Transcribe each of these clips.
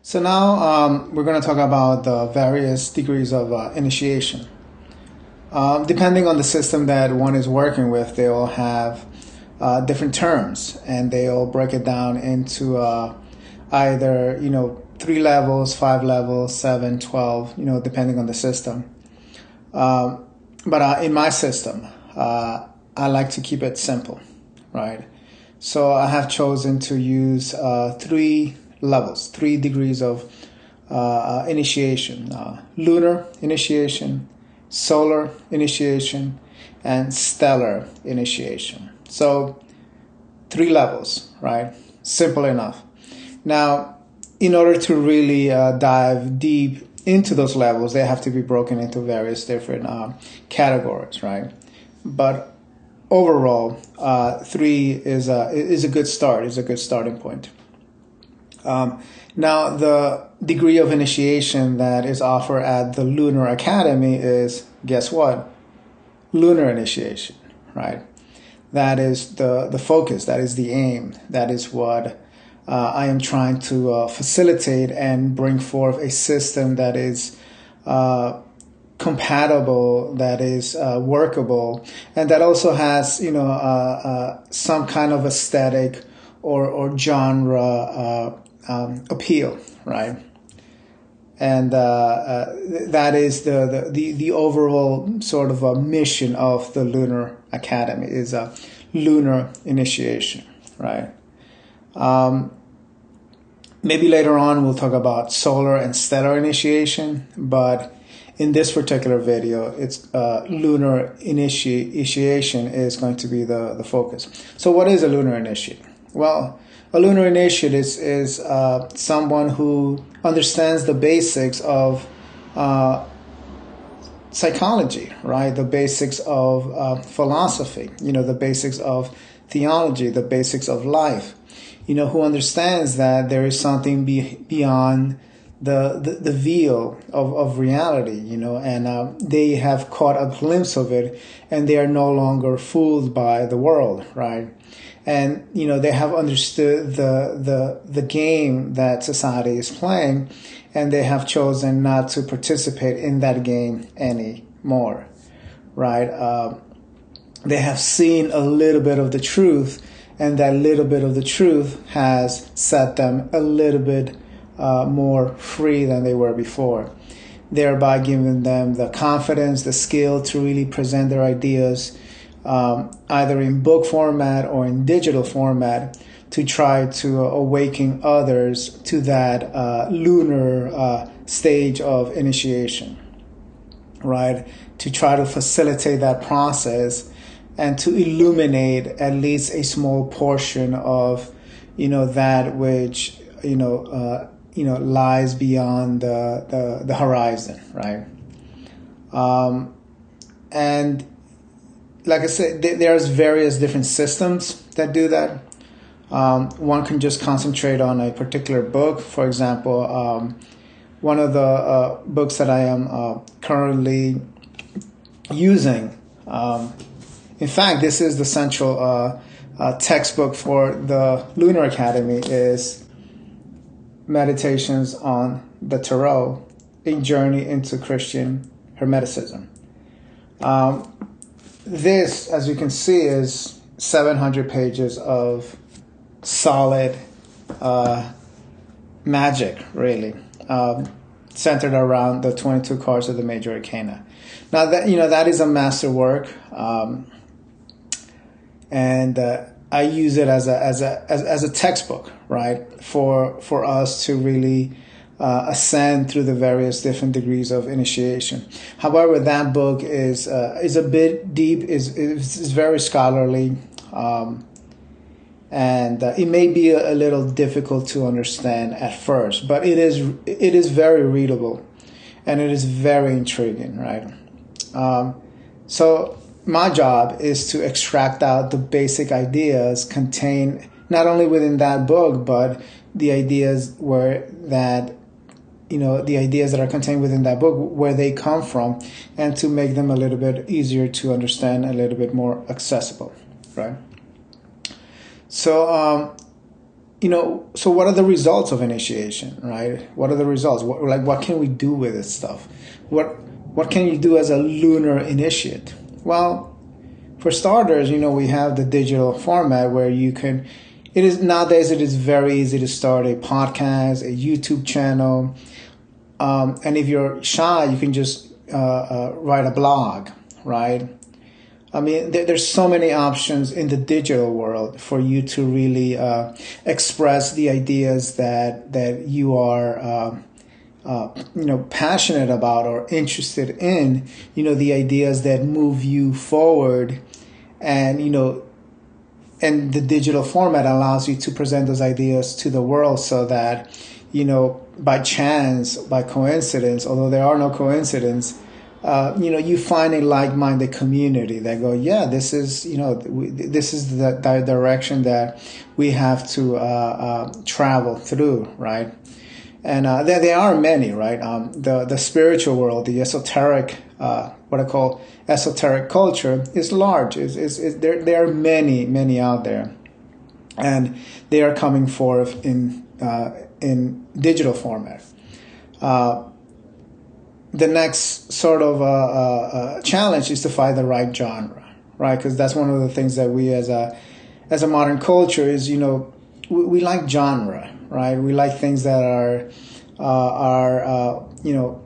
So now we're going to talk about the various degrees of initiation. Depending on the system that one is working with, they all have different terms, and they all break it down into either 3 levels, 5 levels, 7, 12, depending on the system. But in my system, I like to keep it simple, right? So I have chosen to use 3 levels, 3 degrees of initiation: lunar initiation, solar initiation, and stellar initiation. So 3 levels, right? Simple enough. Now, in order to really dive deep into those levels, they have to be broken into various different categories, right? But overall, 3 is a good start. Is a good starting point. Now, the degree of initiation that is offered at the Lunar Academy is, guess what? Lunar initiation, right? That is the focus. That is the aim. That is what I am trying to facilitate and bring forth a system that is compatible, that is workable, and that also has some kind of aesthetic or genre appeal, right? And that is the overall sort of a mission of the Lunar Academy, is a lunar initiation, right? Maybe later on we'll talk about solar and stellar initiation, but in this particular video, it's lunar initiation is going to be the focus. So what is a lunar initiate? Well, a lunar initiate is someone who understands the basics of psychology, right? The basics of philosophy, the basics of theology, the basics of life, who understands that there is something beyond the veil of reality, and they have caught a glimpse of it, and they are no longer fooled by the world, right? And they have understood the game that society is playing, and they have chosen not to participate in that game anymore, right? They have seen a little bit of the truth, and that little bit of the truth has set them a little bit more free than they were before, thereby giving them the confidence, the skill to really present their ideas either in book format or in digital format, to try to awaken others to that lunar stage of initiation, right? To try to facilitate that process and to illuminate at least a small portion of that which lies beyond the horizon, right? And like I said, there's various different systems that do that. One can just concentrate on a particular book. For example, one of the books that I am currently using, in fact, this is the central textbook for the Lunar Academy, is Meditations on the Tarot, A Journey into Christian Hermeticism. This, as you can see, is 700 pages of solid magic, really, centered around the 22 cards of the major arcana. Now that is a master work, and I use it as a textbook, right, for us to really ascend through the various different degrees of initiation. However, that book is a bit deep, is very scholarly, and it may be a little difficult to understand at first, but it is very readable, and it is very intriguing, right? So my job is to extract out the basic ideas contained not only within that book, but the ideas the ideas that are contained within that book, where they come from, and to make them a little bit easier to understand, a little bit more accessible, right? So so what are the results of initiation, right? What are the results? What can we do with this stuff? What can you do as a lunar initiate? Well, for starters, we have the digital format where nowadays it is very easy to start a podcast, a YouTube channel. And if you're shy, you can just write a blog, right? I mean, there's so many options in the digital world for you to really express the ideas that you are, passionate about or interested in. The ideas that move you forward, and and the digital format allows you to present those ideas to the world, so that by chance, by coincidence, although there are no coincidence. You find a like-minded community that go, yeah, this is the direction that we have to travel through, right? And there are many, right? The spiritual world, the esoteric, what I call esoteric culture, is large. There are many out there, and they are coming forth in digital format. The next sort of challenge is to find the right genre, right? Because that's one of the things that we as a modern culture is, we like genre, right? We like things that are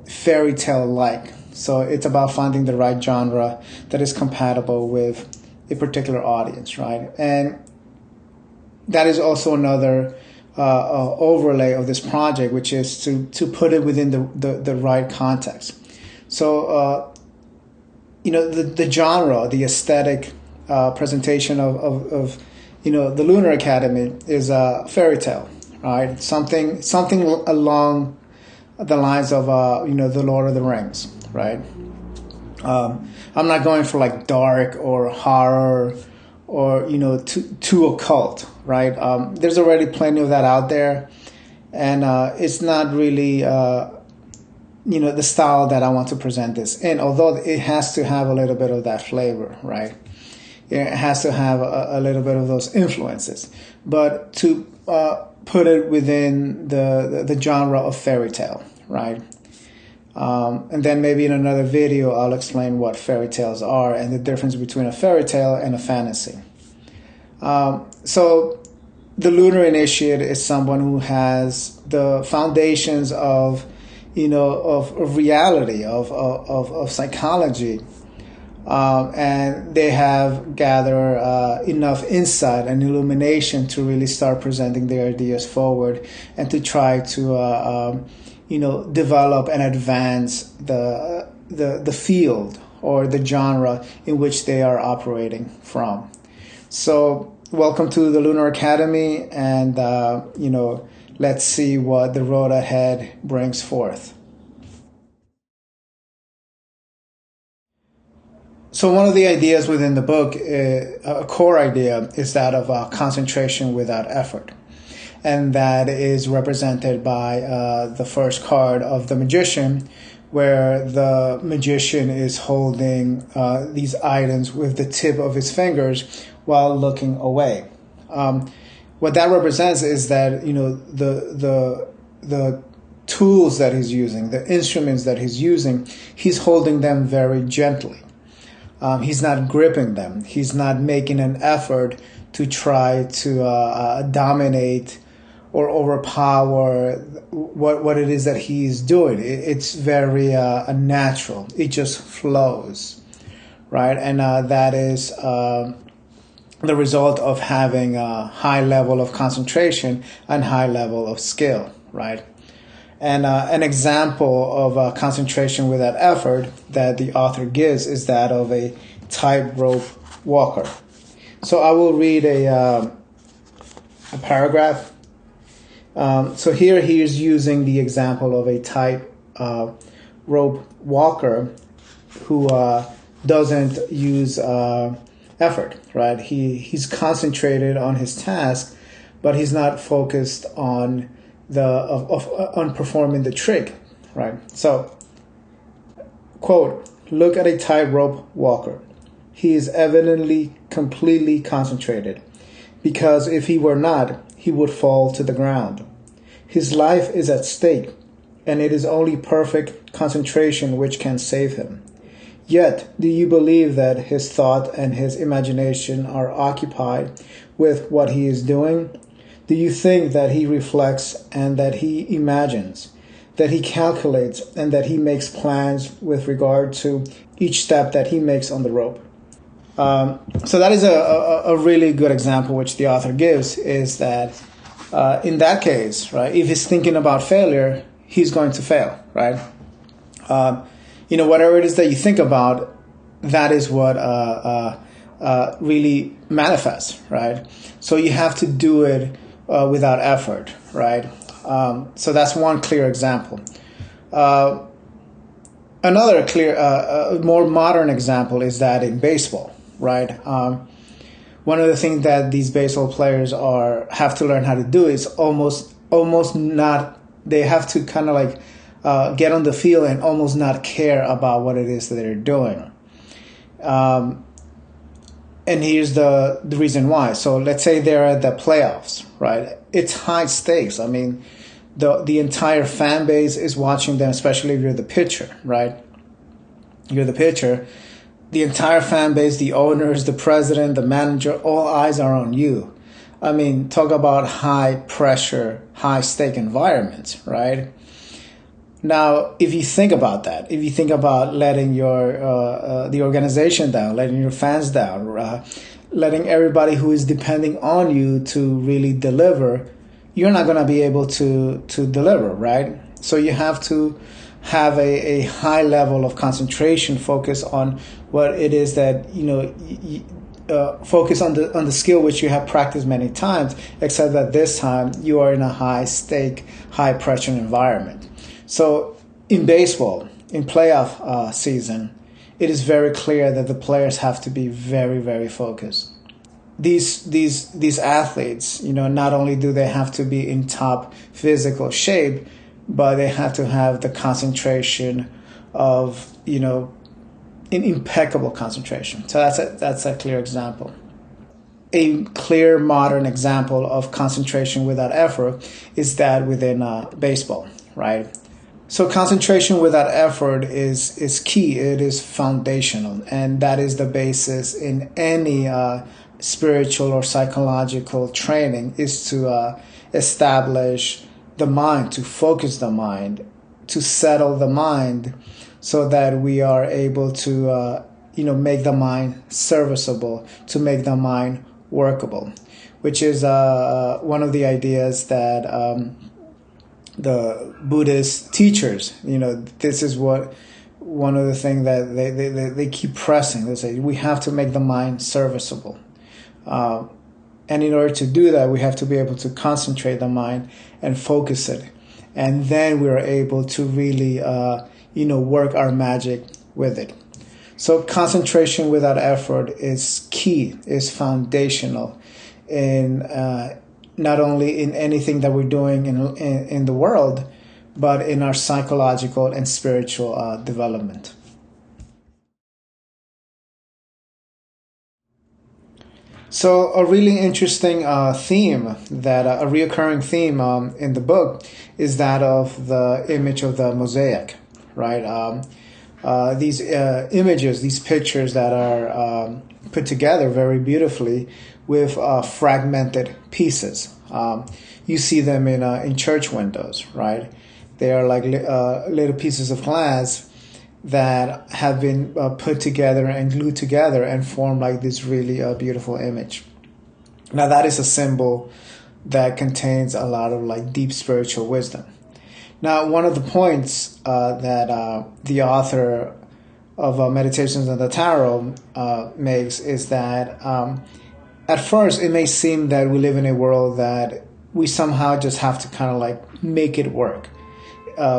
fairy tale like. So it's about finding the right genre that is compatible with a particular audience, right? And that is also another overlay of this project, which is to put it within the right context. So, the genre, the aesthetic presentation of the Lunar Academy is a fairy tale, right? Something along the lines of the Lord of the Rings, right? I'm not going for like dark or horror or too occult, right? There's already plenty of that out there, and it's not really the style that I want to present this in. Although it has to have a little bit of that flavor, right? It has to have a little bit of those influences, but to put it within the genre of fairy tale, right? And then maybe in another video, I'll explain what fairy tales are and the difference between a fairy tale and a fantasy. So the lunar initiate is someone who has the foundations of reality, of psychology, and they have gathered enough insight and illumination to really start presenting their ideas forward and to try to develop and advance the field or the genre in which they are operating from. So welcome to the Lunar Academy, and let's see what the road ahead brings forth. So one of the ideas within the book, a core idea, is that of concentration without effort. And that is represented by the first card of the Magician, where the magician is holding these items with the tip of his fingers while looking away. What that represents is that the tools that he's using, the instruments that he's using, he's holding them very gently. He's not gripping them. He's not making an effort to try to dominate or overpower what it is that he's doing. It's very natural. It just flows, right? And that is the result of having a high level of concentration and high level of skill, right? And an example of concentration without effort that the author gives is that of a tightrope walker. So I will read a paragraph. So here he is using the example of a tightrope walker who doesn't use effort, right? He's concentrated on his task, but he's not focused on on performing the trick, right? So, quote, "Look at a tightrope walker. He is evidently completely concentrated, because if he were not, he would fall to the ground. His life is at stake, and it is only perfect concentration which can save him. Yet, do you believe that his thought and his imagination are occupied with what he is doing? Do you think that he reflects and that he imagines, that he calculates and that he makes plans with regard to each step that he makes on the rope? So that is a really good example which the author gives, is that in that case, right, if he's thinking about failure, he's going to fail, right? Whatever it is that you think about, that is what really manifests, right? So you have to do it without effort, right? So that's one clear example. Another clear, more modern example is that in baseball, right? One of the things that these baseball players have to learn how to do is almost not. They have to kind of like get on the field and almost not care about what it is that they're doing. And here's the reason why. So let's say they're at the playoffs, right? It's high stakes. I mean, the entire fan base is watching them, especially if you're the pitcher, right? You're the pitcher. The entire fan base, the owners, the president, the manager, all eyes are on you. I mean, talk about high pressure, high stake environments, right? Now, if you think about that, if you think about letting the organization down, letting your fans down, letting everybody who is depending on you to really deliver, you're not going to be able to deliver, right? So you have to have a high level of concentration, focus on what it is that, focus on the skill which you have practiced many times, except that this time you are in a high stake, high pressure environment. So in baseball, in playoff season, it is very clear that the players have to be very, very focused. These athletes, not only do they have to be in top physical shape, but they have to have the concentration of, an impeccable concentration. So that's a clear example. A clear modern example of concentration without effort is that within baseball, right? So concentration without effort is key. It is foundational, and that is the basis in any spiritual or psychological training, is to establish the mind, to focus the mind, to settle the mind, so that we are able to make the mind serviceable, to make the mind workable, which is one of the ideas that the Buddhist teachers, this is what one of the things that they keep pressing. They say we have to make the mind serviceable. And in order to do that, we have to be able to concentrate the mind and focus it. And then we are able to really, work our magic with it. So concentration without effort is key, is foundational in not only in anything that we're doing in the world, but in our psychological and spiritual development. So a really interesting theme, that a reoccurring theme in the book, is that of the image of the mosaic, right? These images, these pictures that are put together very beautifully with fragmented pieces. You see them in church windows, right? They are like little pieces of glass that have been put together and glued together and form like this really beautiful image. Now that is a symbol that contains a lot of like deep spiritual wisdom. Now, one of the points that the author of Meditations on the Tarot makes is that at first it may seem that we live in a world that we somehow just have to kind of like make it work.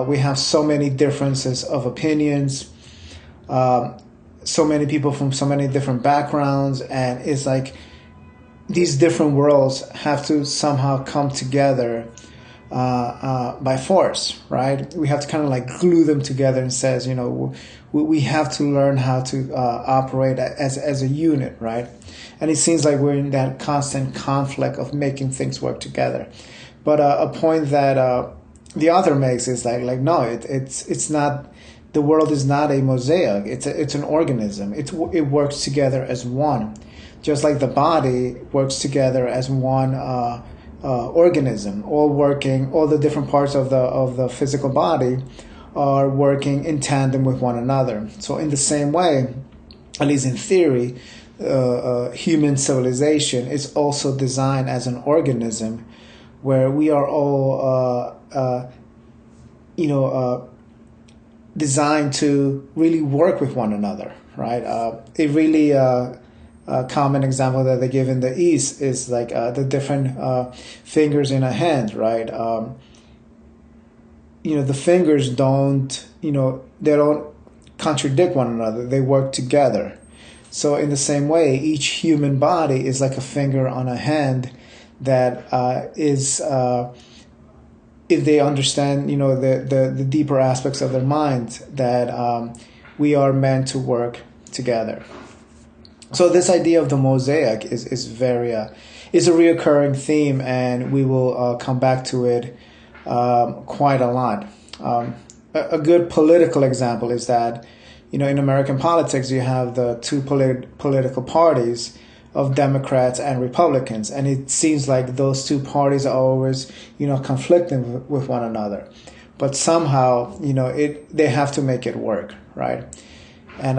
We have so many differences of opinions, so many people from so many different backgrounds, and it's like these different worlds have to somehow come together by force, right? We have to kind of like glue them together, and says, we have to learn how to operate as a unit, right? And it seems like we're in that constant conflict of making things work together. But a point that the author makes is like no, it's not. The world is not a mosaic. It's an organism. It works together as one, just like the body works together as one organism. All the different parts of the physical body are working in tandem with one another. So in the same way, at least in theory, human civilization is also designed as an organism, where we are all designed to really work with one another, right? A really common example that they give in the East is like the different fingers in a hand, right? The fingers don't, they don't contradict one another. They work together. So in the same way, each human body is like a finger on a hand that is, if they understand, the deeper aspects of their mind, that we are meant to work together. So this idea of the mosaic is very is a reoccurring theme, and we will come back to it quite a lot. A good political example is that, in American politics, you have the two political parties of Democrats and Republicans, and it seems like those two parties are always, conflicting with one another. But somehow, they have to make it work, right? And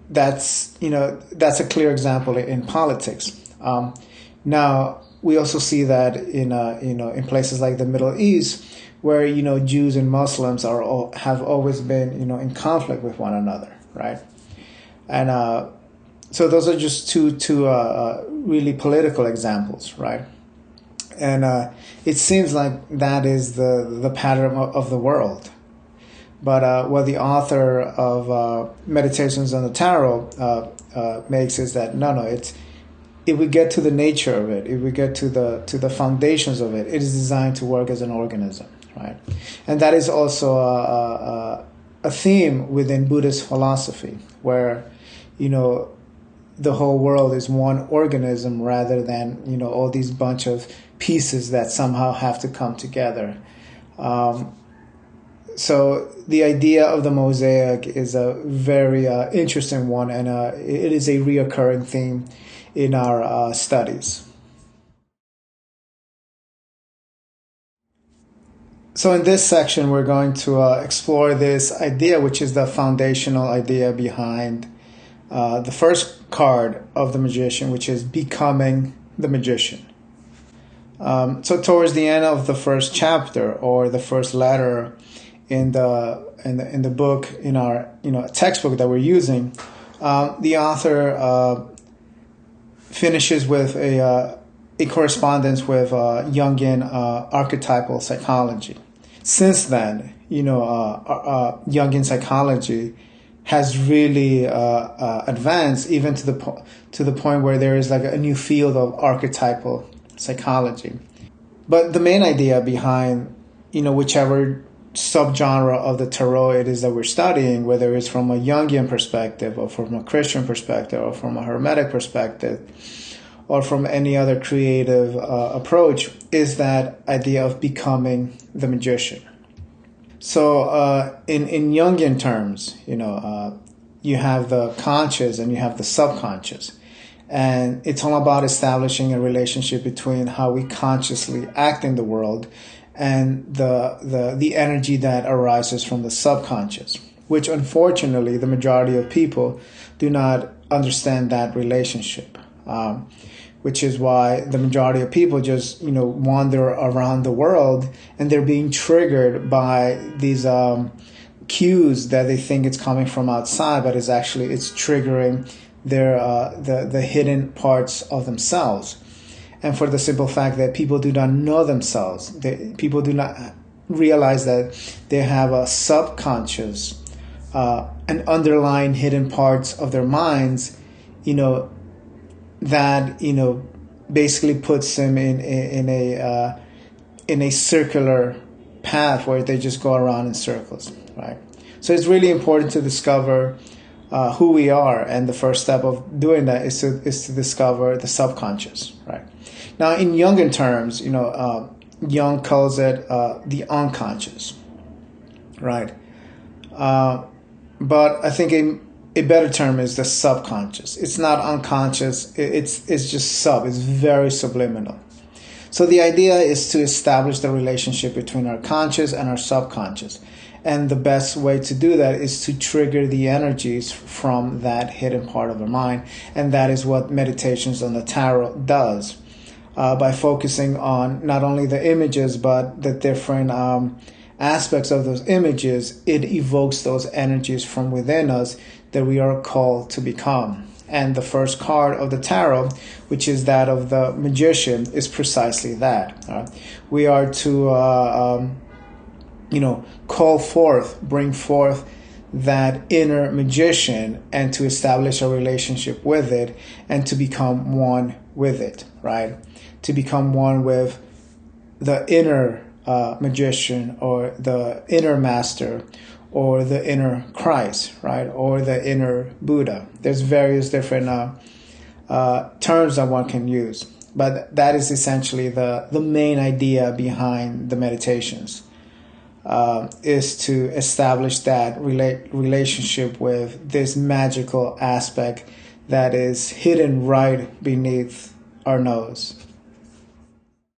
that's a clear example in politics. Now we also see that in places like the Middle East, where Jews and Muslims have always been in conflict with one another, right? And so those are just two really political examples, right? And it seems like that is the pattern of the world. But what the author of Meditations on the Tarot makes is that no, it's, if we get to the nature of it, if we get to the foundations of it, it is designed to work as an organism, right? And that is also a theme within Buddhist philosophy, where the whole world is one organism, rather than all these bunch of pieces that somehow have to come together. So the idea of the mosaic is a very interesting one, and it is a reoccurring theme in our studies. So in this section, we're going to explore this idea, which is the foundational idea behind the first card of the magician, which is becoming the magician. So towards the end of the first chapter, or the first letter in the book, in our textbook that we're using, the author finishes with a correspondence with Jungian archetypal psychology. Since then, Jungian psychology has really advanced, even to the point where there is like a new field of archetypal psychology. But the main idea behind whichever subgenre of the tarot it is that we're studying, whether it's from a Jungian perspective, or from a Christian perspective, or from a Hermetic perspective, or from any other creative approach, is that idea of becoming the magician. So in Jungian terms, you have the conscious and you have the subconscious. And it's all about establishing a relationship between how we consciously act in the world and the energy that arises from the subconscious, which unfortunately the majority of people do not understand that relationship, which is why the majority of people just wander around the world, and they're being triggered by these cues that they think it's coming from outside, but it's triggering their the hidden parts of themselves. And for the simple fact that people do not know themselves, people do not realize that they have a subconscious and underlying hidden parts of their minds, that basically puts them in in a circular path where they just go around in circles, right? So it's really important to discover who we are, and the first step of doing that is to discover the subconscious, right? Now, in Jungian terms, Jung calls it the unconscious, right? But I think a better term is the subconscious. It's not unconscious. It's just sub. It's very subliminal. So the idea is to establish the relationship between our conscious and our subconscious. And the best way to do that is to trigger the energies from that hidden part of our mind. And that is what Meditations on the Tarot does. By focusing on not only the images, but the different aspects of those images, it evokes those energies from within us that we are called to become. And the first card of the tarot, which is that of the magician, is precisely that. We are to, call forth, bring forth that inner magician, and to establish a relationship with it, and to become one with it, right? To become one with the inner magician, or the inner master, or the inner Christ, right? Or the inner Buddha. There's various different terms that one can use. But that is essentially the main idea behind the meditations, is to establish that relationship with this magical aspect that is hidden right beneath our nose.